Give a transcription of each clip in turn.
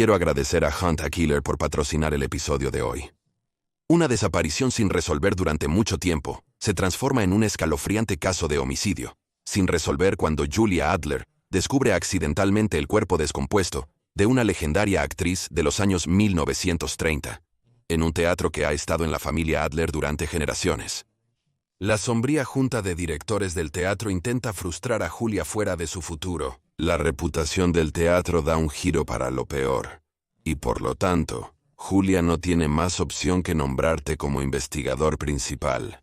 Quiero agradecer a Hunt a Killer por patrocinar el episodio de hoy. Una desaparición sin resolver durante mucho tiempo se transforma en un escalofriante caso de homicidio, sin resolver cuando Julia Adler descubre accidentalmente el cuerpo descompuesto de una legendaria actriz de los años 1930, en un teatro que ha estado en la familia Adler durante generaciones. La sombría junta de directores del teatro intenta frustrar a Julia fuera de su futuro. La reputación del teatro da un giro para lo peor, y por lo tanto, Julia no tiene más opción que nombrarte como investigador principal.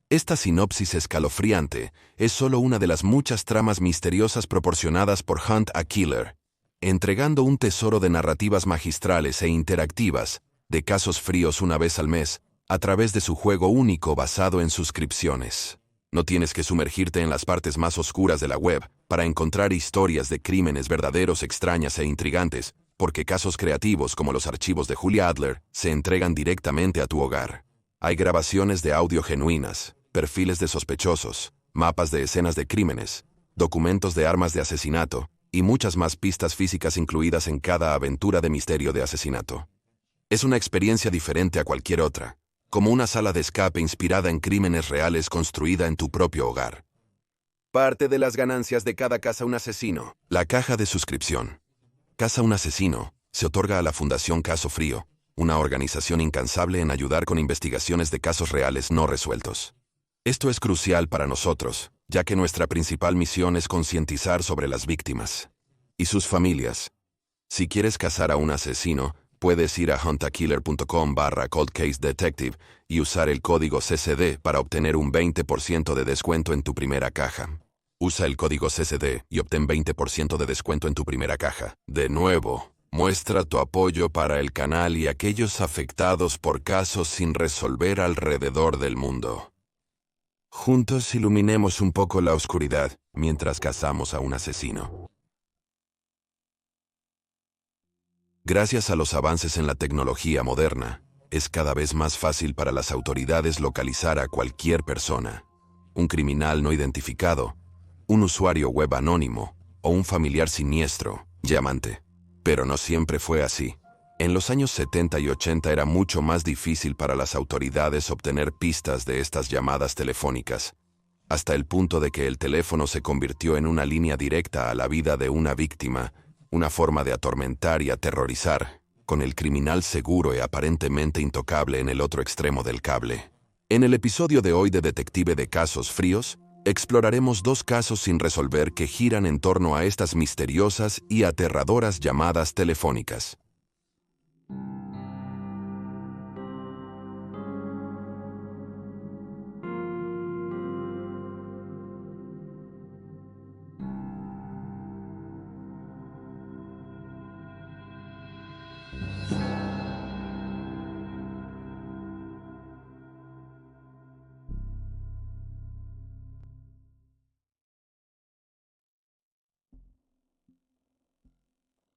Esta sinopsis escalofriante es solo una de las muchas tramas misteriosas proporcionadas por Hunt a Killer, entregando un tesoro de narrativas magistrales e interactivas, de casos fríos una vez al mes, a través de su juego único basado en suscripciones. No tienes que sumergirte en las partes más oscuras de la web para encontrar historias de crímenes verdaderos, extrañas e intrigantes, porque casos creativos como los archivos de Julia Adler se entregan directamente a tu hogar. Hay grabaciones de audio genuinas, perfiles de sospechosos, mapas de escenas de crímenes, documentos de armas de asesinato y muchas más pistas físicas incluidas en cada aventura de misterio de asesinato. Es una experiencia diferente a cualquier otra, como una sala de escape inspirada en crímenes reales construida en tu propio hogar. Parte de las ganancias de cada Caza un Asesino. La caja de suscripción. Caza un Asesino se otorga a la Fundación Caso Frío, una organización incansable en ayudar con investigaciones de casos reales no resueltos. Esto es crucial para nosotros, ya que nuestra principal misión es concientizar sobre las víctimas y sus familias. Si quieres cazar a un asesino, puedes ir a huntakiller.com/coldcasedetective y usar el código CCD para obtener un 20% de descuento en tu primera caja. Usa el código CCD y obtén 20% de descuento en tu primera caja. De nuevo, muestra tu apoyo para el canal y aquellos afectados por casos sin resolver alrededor del mundo. Juntos iluminemos un poco la oscuridad mientras cazamos a un asesino. Gracias a los avances en la tecnología moderna, es cada vez más fácil para las autoridades localizar a cualquier persona, un criminal no identificado, un usuario web anónimo o un familiar siniestro, llamante. Pero no siempre fue así. En los años 70 y 80 era mucho más difícil para las autoridades obtener pistas de estas llamadas telefónicas, hasta el punto de que el teléfono se convirtió en una línea directa a la vida de una víctima, una forma de atormentar y aterrorizar, con el criminal seguro y aparentemente intocable en el otro extremo del cable. En el episodio de hoy de Detective de Casos Fríos, exploraremos dos casos sin resolver que giran en torno a estas misteriosas y aterradoras llamadas telefónicas.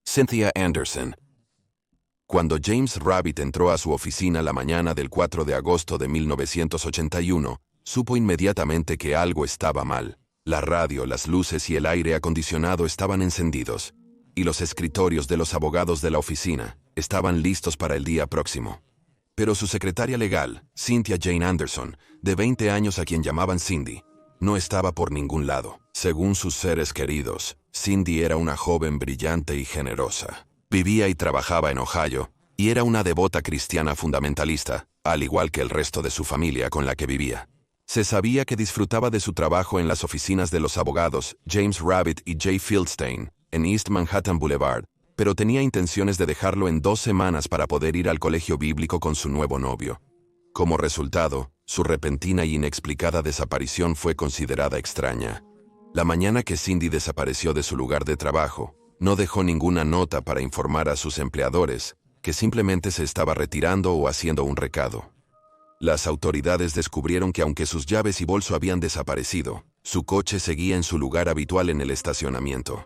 Cynthia Anderson. Cuando James Rabbit entró a su oficina la mañana del 4 de agosto de 1981, supo inmediatamente que algo estaba mal. La radio, las luces y el aire acondicionado estaban encendidos, y los escritorios de los abogados de la oficina estaban listos para el día próximo. Pero su secretaria legal, Cynthia Jane Anderson, de 20 años a quien llamaban Cindy, no estaba por ningún lado. Según sus seres queridos, Cindy era una joven brillante y generosa. Vivía y trabajaba en Ohio, y era una devota cristiana fundamentalista, al igual que el resto de su familia con la que vivía. Se sabía que disfrutaba de su trabajo en las oficinas de los abogados James Rabbit y Jay Fieldstein, en East Manhattan Boulevard, pero tenía intenciones de dejarlo en 2 semanas para poder ir al colegio bíblico con su nuevo novio. Como resultado, su repentina y inexplicada desaparición fue considerada extraña. La mañana que Cindy desapareció de su lugar de trabajo, no dejó ninguna nota para informar a sus empleadores que simplemente se estaba retirando o haciendo un recado. Las autoridades descubrieron que aunque sus llaves y bolso habían desaparecido, su coche seguía en su lugar habitual en el estacionamiento.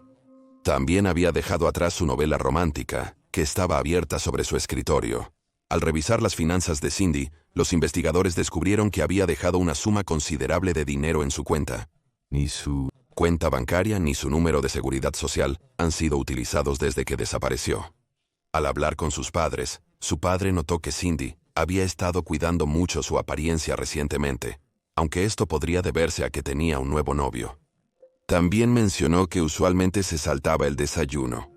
También había dejado atrás su novela romántica, que estaba abierta sobre su escritorio. Al revisar las finanzas de Cindy, los investigadores descubrieron que había dejado una suma considerable de dinero en su cuenta. Ni su cuenta bancaria ni su número de seguridad social han sido utilizados desde que desapareció. Al hablar con sus padres, su padre notó que Cindy había estado cuidando mucho su apariencia recientemente, aunque esto podría deberse a que tenía un nuevo novio. También mencionó que usualmente se saltaba el desayuno.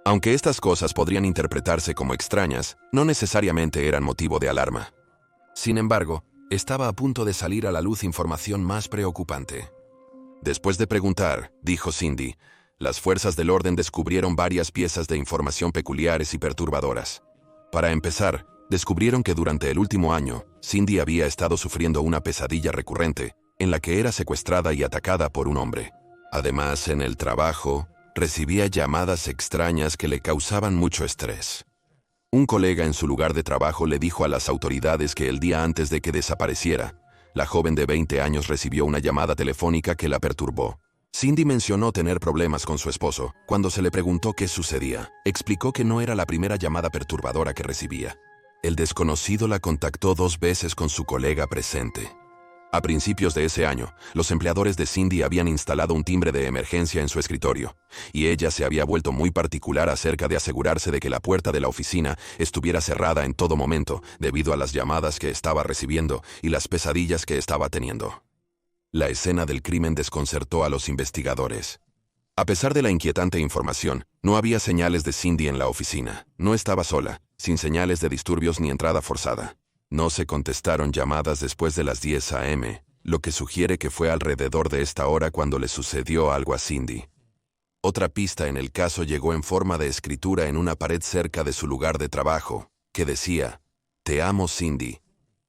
Aunque estas cosas podrían interpretarse como extrañas, no necesariamente eran motivo de alarma. Sin embargo, estaba a punto de salir a la luz información más preocupante. Después de preguntar, dijo Cindy, las fuerzas del orden descubrieron varias piezas de información peculiares y perturbadoras. Para empezar, descubrieron que durante el último año, Cindy había estado sufriendo una pesadilla recurrente, en la que era secuestrada y atacada por un hombre. Además, en el trabajo, recibía llamadas extrañas que le causaban mucho estrés. Un colega en su lugar de trabajo le dijo a las autoridades que el día antes de que desapareciera, la joven de 20 años recibió una llamada telefónica que la perturbó. Cindy mencionó tener problemas con su esposo. Cuando se le preguntó qué sucedía, explicó que no era la primera llamada perturbadora que recibía. El desconocido la contactó 2 veces con su colega presente. A principios de ese año, los empleadores de Cindy habían instalado un timbre de emergencia en su escritorio, y ella se había vuelto muy particular acerca de asegurarse de que la puerta de la oficina estuviera cerrada en todo momento, debido a las llamadas que estaba recibiendo y las pesadillas que estaba teniendo. La escena del crimen desconcertó a los investigadores. A pesar de la inquietante información, no había señales de Cindy en la oficina. No estaba sola, sin señales de disturbios ni entrada forzada. No se contestaron llamadas después de las 10 a.m., lo que sugiere que fue alrededor de esta hora cuando le sucedió algo a Cindy. Otra pista en el caso llegó en forma de escritura en una pared cerca de su lugar de trabajo, que decía, «Te amo, Cindy»,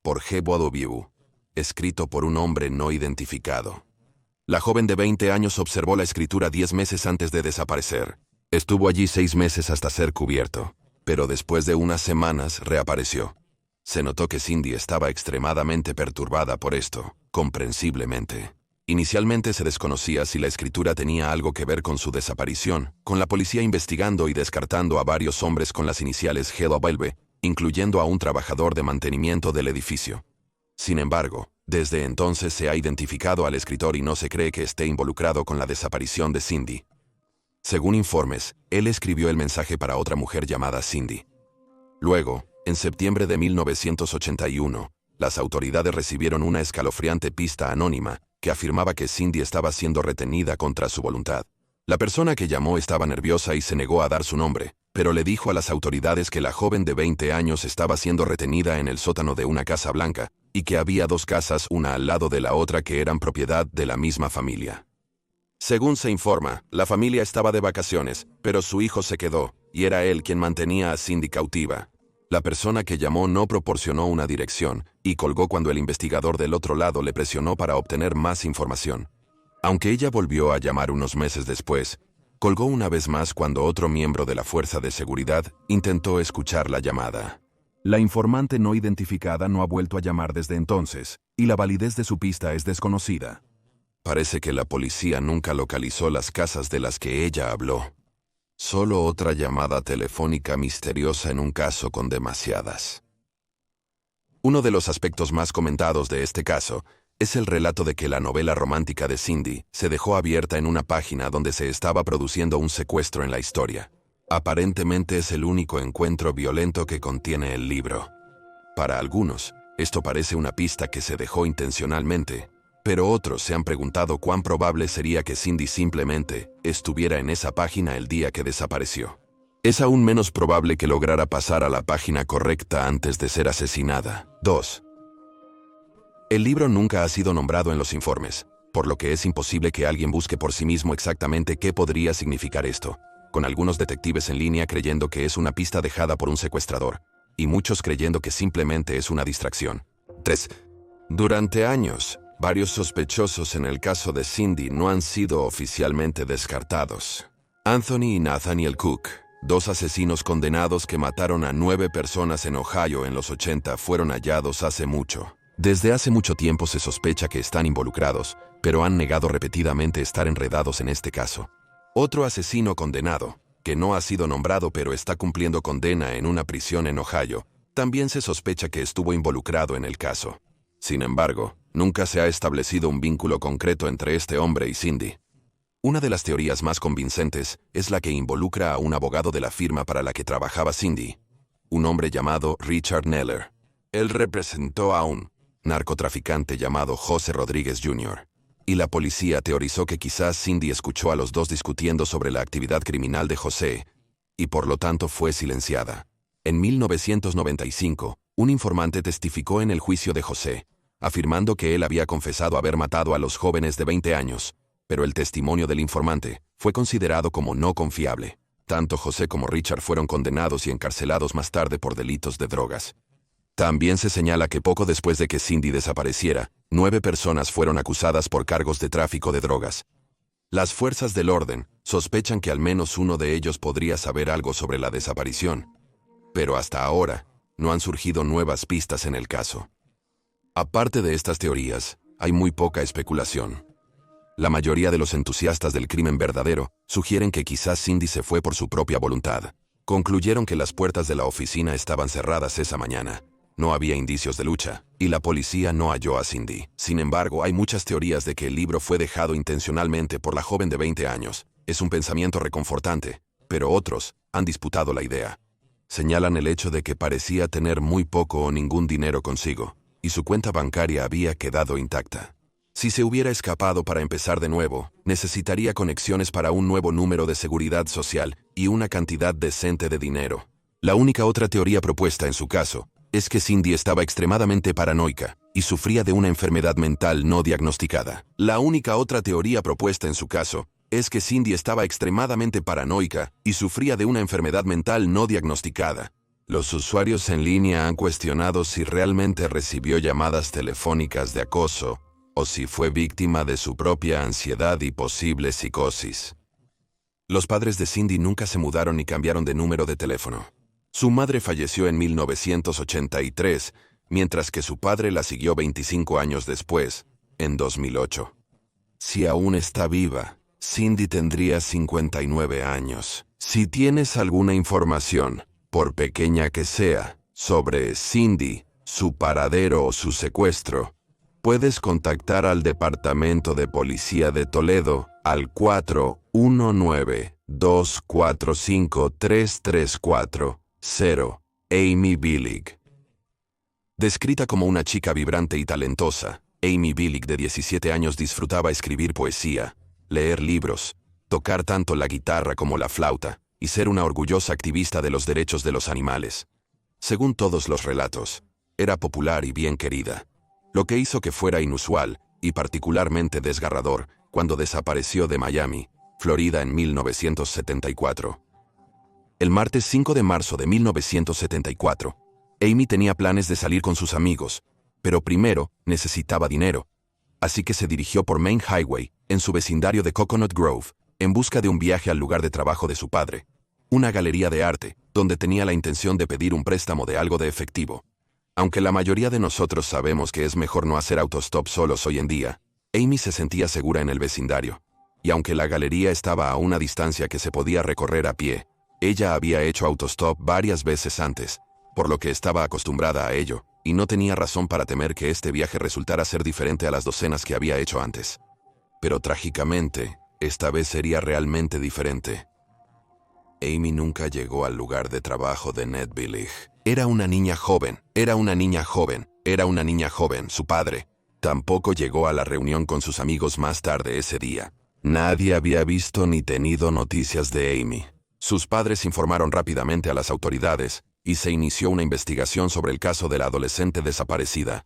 por G.W., escrito por un hombre no identificado. La joven de 20 años observó la escritura 10 meses antes de desaparecer. Estuvo allí 6 meses hasta ser cubierto, pero después de unas semanas reapareció. Se notó que Cindy estaba extremadamente perturbada por esto, comprensiblemente. Inicialmente se desconocía si la escritura tenía algo que ver con su desaparición, con la policía investigando y descartando a varios hombres con las iniciales G.W., incluyendo a un trabajador de mantenimiento del edificio. Sin embargo, desde entonces se ha identificado al escritor y no se cree que esté involucrado con la desaparición de Cindy. Según informes, él escribió el mensaje para otra mujer llamada Cindy. Luego, en septiembre de 1981, las autoridades recibieron una escalofriante pista anónima que afirmaba que Cindy estaba siendo retenida contra su voluntad. La persona que llamó estaba nerviosa y se negó a dar su nombre, pero le dijo a las autoridades que la joven de 20 años estaba siendo retenida en el sótano de una casa blanca y que había 2 casas una al lado de la otra que eran propiedad de la misma familia. Según se informa, la familia estaba de vacaciones, pero su hijo se quedó, y era él quien mantenía a Cindy cautiva. La persona que llamó no proporcionó una dirección y colgó cuando el investigador del otro lado le presionó para obtener más información. Aunque ella volvió a llamar unos meses después, colgó una vez más cuando otro miembro de la fuerza de seguridad intentó escuchar la llamada. La informante no identificada no ha vuelto a llamar desde entonces, y la validez de su pista es desconocida. Parece que la policía nunca localizó las casas de las que ella habló. Solo otra llamada telefónica misteriosa en un caso con demasiadas. Uno de los aspectos más comentados de este caso es el relato de que la novela romántica de Cindy se dejó abierta en una página donde se estaba produciendo un secuestro en la historia. Aparentemente es el único encuentro violento que contiene el libro. Para algunos, esto parece una pista que se dejó intencionalmente, pero otros se han preguntado cuán probable sería que Cindy simplemente estuviera en esa página el día que desapareció. Es aún menos probable que lograra pasar a la página correcta antes de ser asesinada. 2. El libro nunca ha sido nombrado en los informes, por lo que es imposible que alguien busque por sí mismo exactamente qué podría significar esto, con algunos detectives en línea creyendo que es una pista dejada por un secuestrador, y muchos creyendo que simplemente es una distracción. 3. Durante años, varios sospechosos en el caso de Cindy no han sido oficialmente descartados. Anthony y Nathaniel Cook, 2 asesinos condenados que mataron a 9 personas en Ohio en los 80, fueron hallados hace mucho. Desde hace mucho tiempo se sospecha que están involucrados, pero han negado repetidamente estar enredados en este caso. Otro asesino condenado, que no ha sido nombrado pero está cumpliendo condena en una prisión en Ohio, también se sospecha que estuvo involucrado en el caso. Sin embargo, nunca se ha establecido un vínculo concreto entre este hombre y Cindy. Una de las teorías más convincentes es la que involucra a un abogado de la firma para la que trabajaba Cindy, un hombre llamado Richard Neller. Él representó a un narcotraficante llamado José Rodríguez Jr., y la policía teorizó que quizás Cindy escuchó a los dos discutiendo sobre la actividad criminal de José, y por lo tanto fue silenciada. En 1995, un informante testificó en el juicio de José, afirmando que él había confesado haber matado a los jóvenes de 20 años, pero el testimonio del informante fue considerado como no confiable. Tanto José como Richard fueron condenados y encarcelados más tarde por delitos de drogas. También se señala que poco después de que Cindy desapareciera, 9 personas fueron acusadas por cargos de tráfico de drogas. Las fuerzas del orden sospechan que al menos uno de ellos podría saber algo sobre la desaparición, pero hasta ahora no han surgido nuevas pistas en el caso. Aparte de estas teorías, hay muy poca especulación. La mayoría de los entusiastas del crimen verdadero sugieren que quizás Cindy se fue por su propia voluntad. Concluyeron que las puertas de la oficina estaban cerradas esa mañana. No había indicios de lucha, y la policía no halló a Cindy. Sin embargo, hay muchas teorías de que el libro fue dejado intencionalmente por la joven de 20 años. Es un pensamiento reconfortante, pero otros han disputado la idea. Señalan el hecho de que parecía tener muy poco o ningún dinero consigo, y su cuenta bancaria había quedado intacta. Si se hubiera escapado para empezar de nuevo, necesitaría conexiones para un nuevo número de seguridad social y una cantidad decente de dinero. La única otra teoría propuesta en su caso es que Cindy estaba extremadamente paranoica y sufría de una enfermedad mental no diagnosticada. La única otra teoría propuesta en su caso es que Cindy estaba extremadamente paranoica y sufría de una enfermedad mental no diagnosticada. Los usuarios en línea han cuestionado si realmente recibió llamadas telefónicas de acoso o si fue víctima de su propia ansiedad y posible psicosis. Los padres de Cindy nunca se mudaron ni cambiaron de número de teléfono. Su madre falleció en 1983, mientras que su padre la siguió 25 años después, en 2008. Si aún está viva, Cindy tendría 59 años. Si tienes alguna información, por pequeña que sea, sobre Cindy, su paradero o su secuestro, puedes contactar al Departamento de Policía de Toledo al 419-245-3340. Amy Billig. Descrita como una chica vibrante y talentosa, Amy Billig de 17 años disfrutaba escribir poesía, leer libros, tocar tanto la guitarra como la flauta, y ser una orgullosa activista de los derechos de los animales. Según todos los relatos, era popular y bien querida, lo que hizo que fuera inusual y particularmente desgarrador cuando desapareció de Miami, Florida en 1974. El martes 5 de marzo de 1974, Amy tenía planes de salir con sus amigos, pero primero necesitaba dinero, así que se dirigió por Main Highway, en su vecindario de Coconut Grove, en busca de un viaje al lugar de trabajo de su padre, una galería de arte, donde tenía la intención de pedir un préstamo de algo de efectivo. Aunque la mayoría de nosotros sabemos que es mejor no hacer autostop solos hoy en día, Amy se sentía segura en el vecindario, y aunque la galería estaba a una distancia que se podía recorrer a pie, ella había hecho autostop varias veces antes, por lo que estaba acostumbrada a ello, y no tenía razón para temer que este viaje resultara ser diferente a las docenas que había hecho antes. Pero trágicamente, esta vez sería realmente diferente. Amy nunca llegó al lugar de trabajo de Ned Billig. Era una niña joven, su padre. Tampoco llegó a la reunión con sus amigos más tarde ese día. Nadie había visto ni tenido noticias de Amy. Sus padres informaron rápidamente a las autoridades y se inició una investigación sobre el caso de la adolescente desaparecida.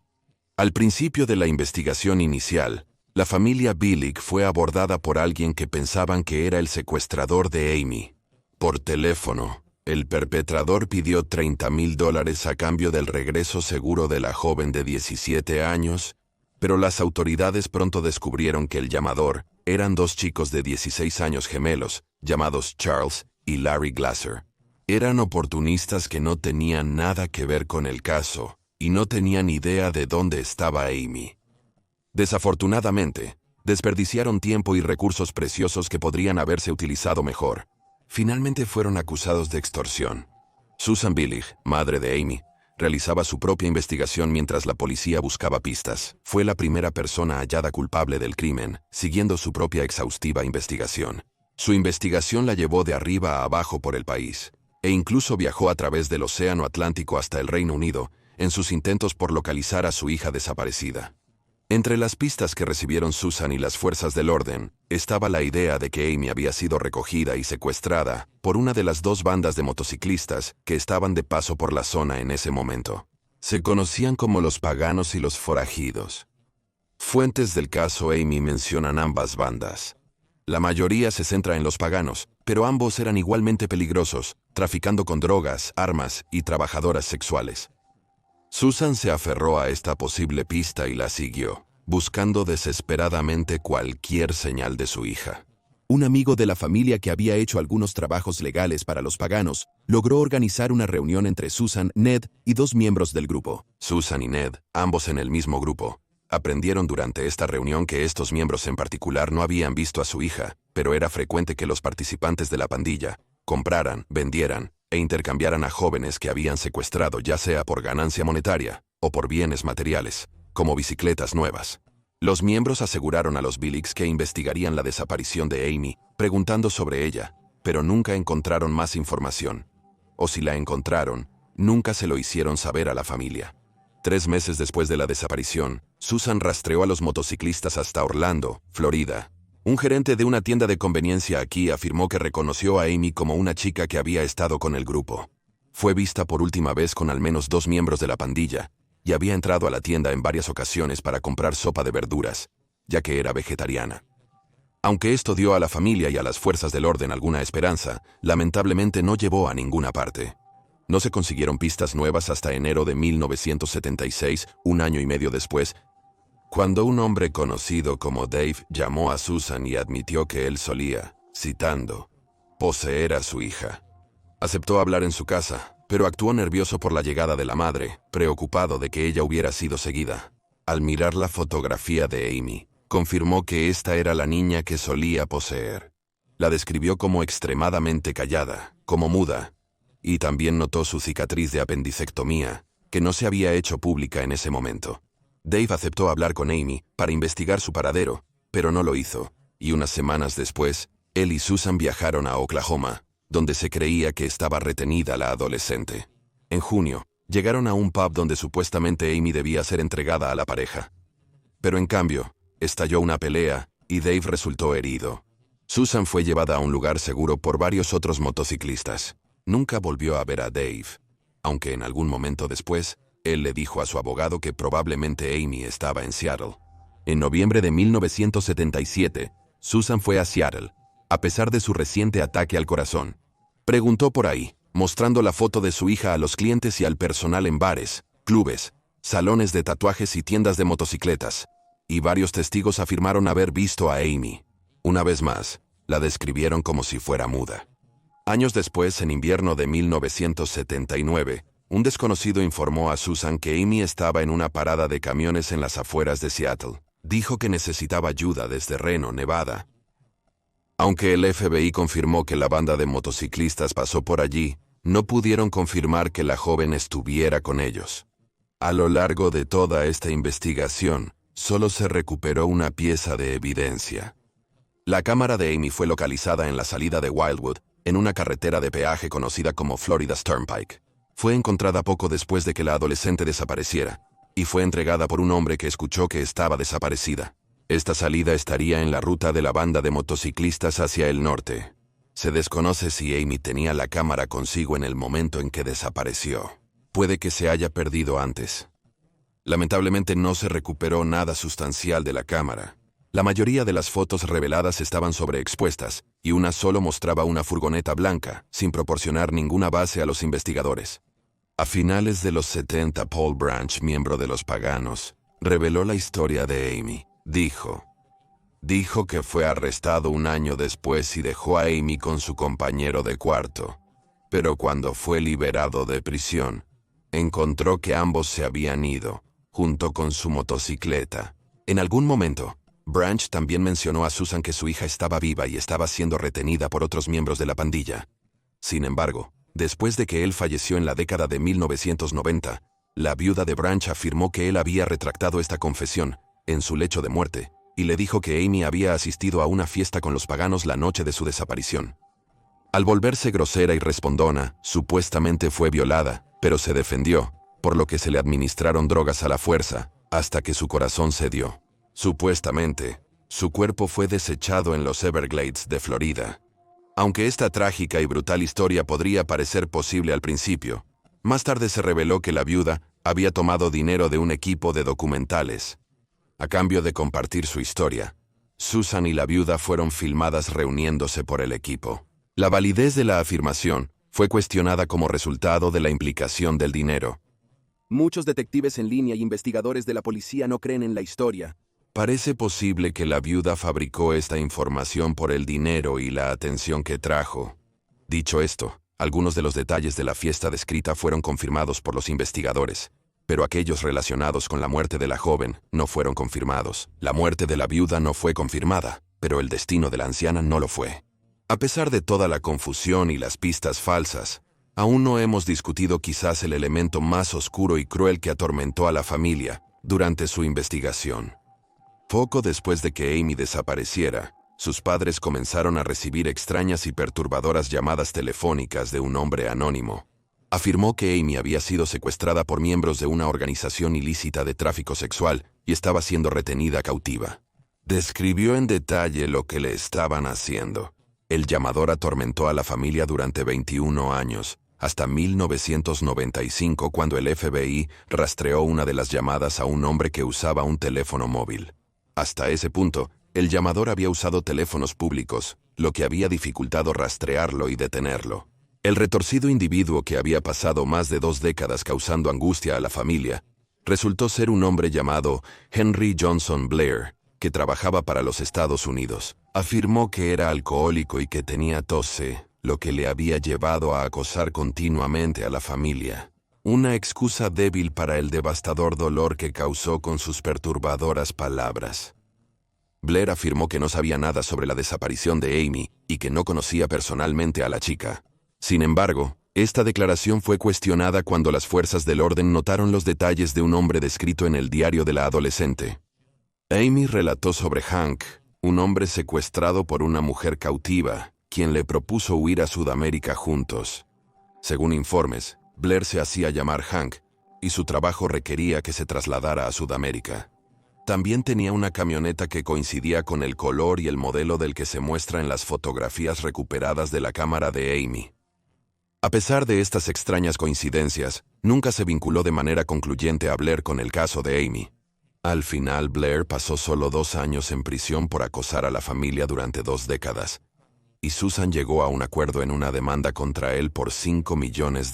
Al principio de la investigación inicial, la familia Billig fue abordada por alguien que pensaban que era el secuestrador de Amy. Por teléfono, el perpetrador pidió $30,000 a cambio del regreso seguro de la joven de 17 años, pero las autoridades pronto descubrieron que el llamador eran 2 chicos de 16 años gemelos, llamados Charles y Larry Glasser. Eran oportunistas que no tenían nada que ver con el caso y no tenían idea de dónde estaba Amy. Desafortunadamente, desperdiciaron tiempo y recursos preciosos que podrían haberse utilizado mejor. Finalmente fueron acusados de extorsión. Susan Billig, madre de Amy, Realizaba su propia investigación mientras la policía buscaba pistas. Fue la primera persona hallada culpable del crimen, siguiendo su propia exhaustiva investigación. Su investigación la llevó de arriba a abajo por el país, e incluso viajó a través del Océano Atlántico hasta el Reino Unido, en sus intentos por localizar a su hija desaparecida. Entre las pistas que recibieron Susan y las fuerzas del orden, estaba la idea de que Amy había sido recogida y secuestrada por una de las dos bandas de motociclistas que estaban de paso por la zona en ese momento. Se conocían como los paganos y los forajidos. Fuentes del caso Amy mencionan ambas bandas. La mayoría se centra en los paganos, pero ambos eran igualmente peligrosos, traficando con drogas, armas y trabajadoras sexuales. Susan se aferró a esta posible pista y la siguió, buscando desesperadamente cualquier señal de su hija. Un amigo de la familia que había hecho algunos trabajos legales para los paganos logró organizar una reunión entre Susan, Ned y dos miembros del grupo. Susan y Ned, ambos en el mismo grupo, aprendieron durante esta reunión que estos miembros en particular no habían visto a su hija, pero era frecuente que los participantes de la pandilla compraran, vendieran e intercambiaran a jóvenes que habían secuestrado, ya sea por ganancia monetaria o por bienes materiales, como bicicletas nuevas. Los miembros aseguraron a los Billings que investigarían la desaparición de Amy, preguntando sobre ella, pero nunca encontraron más información. O si la encontraron, nunca se lo hicieron saber a la familia. 3 meses después de la desaparición, Susan rastreó a los motociclistas hasta Orlando, Florida. Un gerente de una tienda de conveniencia aquí afirmó que reconoció a Amy como una chica que había estado con el grupo. Fue vista por última vez con al menos 2 miembros de la pandilla y había entrado a la tienda en varias ocasiones para comprar sopa de verduras, ya que era vegetariana. Aunque esto dio a la familia y a las fuerzas del orden alguna esperanza, lamentablemente no llevó a ninguna parte. No se consiguieron pistas nuevas hasta enero de 1976, un año y medio después, cuando un hombre conocido como Dave llamó a Susan y admitió que él solía, citando, poseer a su hija. Aceptó hablar en su casa, pero actuó nervioso por la llegada de la madre, preocupado de que ella hubiera sido seguida. Al mirar la fotografía de Amy, confirmó que esta era la niña que solía poseer. La describió como extremadamente callada, como muda, y también notó su cicatriz de apendicectomía, que no se había hecho pública en ese momento. Dave aceptó hablar con Amy para investigar su paradero, pero no lo hizo, y unas semanas después, él y Susan viajaron a Oklahoma, donde se creía que estaba retenida la adolescente. En junio, llegaron a un pub donde supuestamente Amy debía ser entregada a la pareja. Pero en cambio, estalló una pelea y Dave resultó herido. Susan fue llevada a un lugar seguro por varios otros motociclistas. Nunca volvió a ver a Dave, aunque en algún momento después, él le dijo a su abogado que probablemente Amy estaba en Seattle. En noviembre de 1977, Susan fue a Seattle, a pesar de su reciente ataque al corazón. Preguntó por ahí, mostrando la foto de su hija a los clientes y al personal en bares, clubes, salones de tatuajes y tiendas de motocicletas, y varios testigos afirmaron haber visto a Amy. Una vez más, la describieron como si fuera muda. Años después, en invierno de 1979, un desconocido informó a Susan que Amy estaba en una parada de camiones en las afueras de Seattle. Dijo que necesitaba ayuda desde Reno, Nevada. Aunque el FBI confirmó que la banda de motociclistas pasó por allí, no pudieron confirmar que la joven estuviera con ellos. A lo largo de toda esta investigación, solo se recuperó una pieza de evidencia. La cámara de Amy fue localizada en la salida de Wildwood, en una carretera de peaje conocida como Florida Turnpike. Fue encontrada poco después de que la adolescente desapareciera, y fue entregada por un hombre que escuchó que estaba desaparecida. Esta salida estaría en la ruta de la banda de motociclistas hacia el norte. Se desconoce si Amy tenía la cámara consigo en el momento en que desapareció. Puede que se haya perdido antes. Lamentablemente no se recuperó nada sustancial de la cámara. La mayoría de las fotos reveladas estaban sobreexpuestas, y una solo mostraba una furgoneta blanca, sin proporcionar ninguna base a los investigadores. A finales de los 70, Paul Branch, miembro de los Paganos, reveló la historia de Amy. Dijo que fue arrestado un año después y dejó a Amy con su compañero de cuarto. Pero cuando fue liberado de prisión, encontró que ambos se habían ido, junto con su motocicleta. En algún momento, Branch también mencionó a Susan que su hija estaba viva y estaba siendo retenida por otros miembros de la pandilla. Sin embargo, Después de que él falleció en la década de 1990, la viuda de Branch afirmó que él había retractado esta confesión en su lecho de muerte y le dijo que Amy había asistido a una fiesta con los paganos la noche de su desaparición. Al volverse grosera y respondona, supuestamente fue violada, pero se defendió, por lo que se le administraron drogas a la fuerza, hasta que su corazón cedió. Supuestamente, su cuerpo fue desechado en los Everglades de Florida. Aunque esta trágica y brutal historia podría parecer posible al principio, más tarde se reveló que la viuda había tomado dinero de un equipo de documentales. A cambio de compartir su historia, Susan y la viuda fueron filmadas reuniéndose por el equipo. La validez de la afirmación fue cuestionada como resultado de la implicación del dinero. Muchos detectives en línea y investigadores de la policía no creen en la historia. Parece posible que la viuda fabricó esta información por el dinero y la atención que trajo. Dicho esto, algunos de los detalles de la fiesta descrita fueron confirmados por los investigadores, pero aquellos relacionados con la muerte de la joven no fueron confirmados. La muerte de la viuda no fue confirmada, pero el destino de la anciana no lo fue. A pesar de toda la confusión y las pistas falsas, aún no hemos discutido quizás el elemento más oscuro y cruel que atormentó a la familia durante su investigación. Poco después de que Amy desapareciera, sus padres comenzaron a recibir extrañas y perturbadoras llamadas telefónicas de un hombre anónimo. Afirmó que Amy había sido secuestrada por miembros de una organización ilícita de tráfico sexual y estaba siendo retenida cautiva. Describió en detalle lo que le estaban haciendo. El llamador atormentó a la familia durante 21 años, hasta 1995, cuando el FBI rastreó una de las llamadas a un hombre que usaba un teléfono móvil. Hasta ese punto, el llamador había usado teléfonos públicos, lo que había dificultado rastrearlo y detenerlo. El retorcido individuo que había pasado más de 2 décadas causando angustia a la familia, resultó ser un hombre llamado Henry Johnson Blair, que trabajaba para los Estados Unidos. Afirmó que era alcohólico y que tenía tos, lo que le había llevado a acosar continuamente a la familia. Una excusa débil para el devastador dolor que causó con sus perturbadoras palabras. Blair afirmó que no sabía nada sobre la desaparición de Amy y que no conocía personalmente a la chica. Sin embargo, esta declaración fue cuestionada cuando las fuerzas del orden notaron los detalles de un hombre descrito en el diario de la adolescente. Amy relató sobre Hank, un hombre secuestrado por una mujer cautiva, quien le propuso huir a Sudamérica juntos. Según informes, Blair se hacía llamar Hank, y su trabajo requería que se trasladara a Sudamérica. También tenía una camioneta que coincidía con el color y el modelo del que se muestra en las fotografías recuperadas de la cámara de Amy. A pesar de estas extrañas coincidencias, nunca se vinculó de manera concluyente a Blair con el caso de Amy. Al final, Blair pasó solo 2 años en prisión por acosar a la familia durante 2 décadas, y Susan llegó a un acuerdo en una demanda contra él por $5 millones.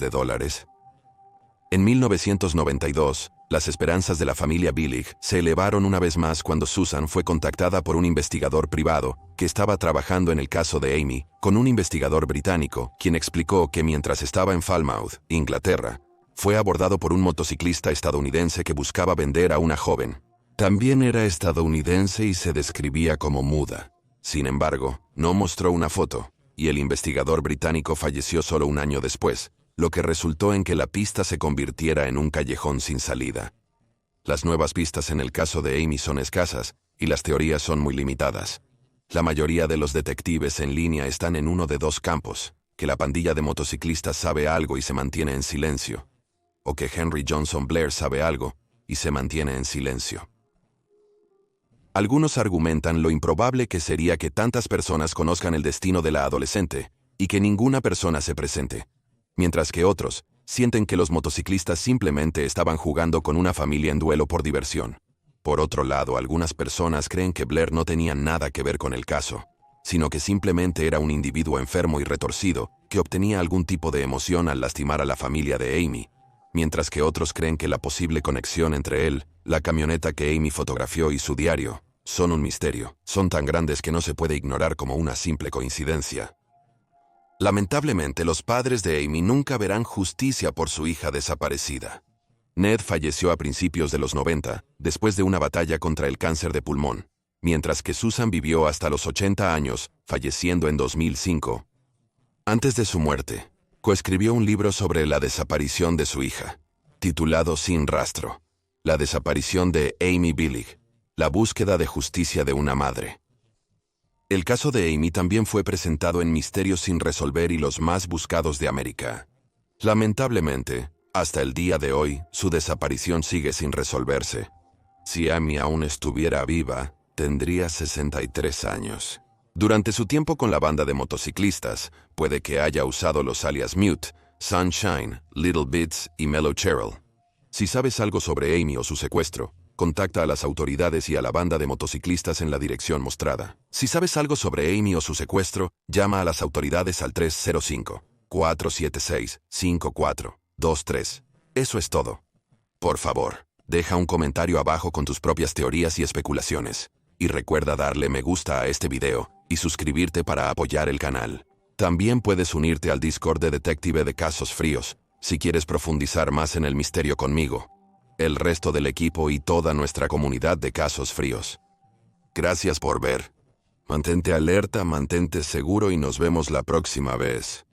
En 1992, las esperanzas de la familia Billig se elevaron una vez más cuando Susan fue contactada por un investigador privado que estaba trabajando en el caso de Amy, con un investigador británico, quien explicó que mientras estaba en Falmouth, Inglaterra, fue abordado por un motociclista estadounidense que buscaba vender a una joven. También era estadounidense y se describía como muda. Sin embargo, no mostró una foto, y el investigador británico falleció solo 1 año después, lo que resultó en que la pista se convirtiera en un callejón sin salida. Las nuevas pistas en el caso de Amy son escasas, y las teorías son muy limitadas. La mayoría de los detectives en línea están en uno de 2 campos: que la pandilla de motociclistas sabe algo y se mantiene en silencio, o que Henry Johnson Blair sabe algo y se mantiene en silencio. Algunos argumentan lo improbable que sería que tantas personas conozcan el destino de la adolescente y que ninguna persona se presente, mientras que otros sienten que los motociclistas simplemente estaban jugando con una familia en duelo por diversión. Por otro lado, algunas personas creen que Blair no tenía nada que ver con el caso, sino que simplemente era un individuo enfermo y retorcido que obtenía algún tipo de emoción al lastimar a la familia de Amy, mientras que otros creen que la posible conexión entre él, la camioneta que Amy fotografió y su diario son un misterio. Son tan grandes que no se puede ignorar como una simple coincidencia. Lamentablemente, los padres de Amy nunca verán justicia por su hija desaparecida. Ned falleció a principios de los 90, después de una batalla contra el cáncer de pulmón, mientras que Susan vivió hasta los 80 años, falleciendo en 2005. Antes de su muerte, Coescribió un libro sobre la desaparición de su hija, titulado Sin rastro. La desaparición de Amy Billig. La búsqueda de justicia de una madre. El caso de Amy también fue presentado en Misterios sin resolver y los más buscados de América. Lamentablemente, hasta el día de hoy, su desaparición sigue sin resolverse. Si Amy aún estuviera viva, tendría 63 años. Durante su tiempo con la banda de motociclistas, puede que haya usado los alias Mute, Sunshine, Little Bits y Mellow Cheryl. Si sabes algo sobre Amy o su secuestro, contacta a las autoridades y a la banda de motociclistas en la dirección mostrada. Si sabes algo sobre Amy o su secuestro, llama a las autoridades al 305-476-5423. Eso es todo. Por favor, deja un comentario abajo con tus propias teorías y especulaciones. Y recuerda darle me gusta a este video y suscribirte para apoyar el canal. También puedes unirte al Discord de Detective de Casos Fríos, si quieres profundizar más en el misterio conmigo, el resto del equipo y toda nuestra comunidad de Casos Fríos. Gracias por ver. Mantente alerta, mantente seguro y nos vemos la próxima vez.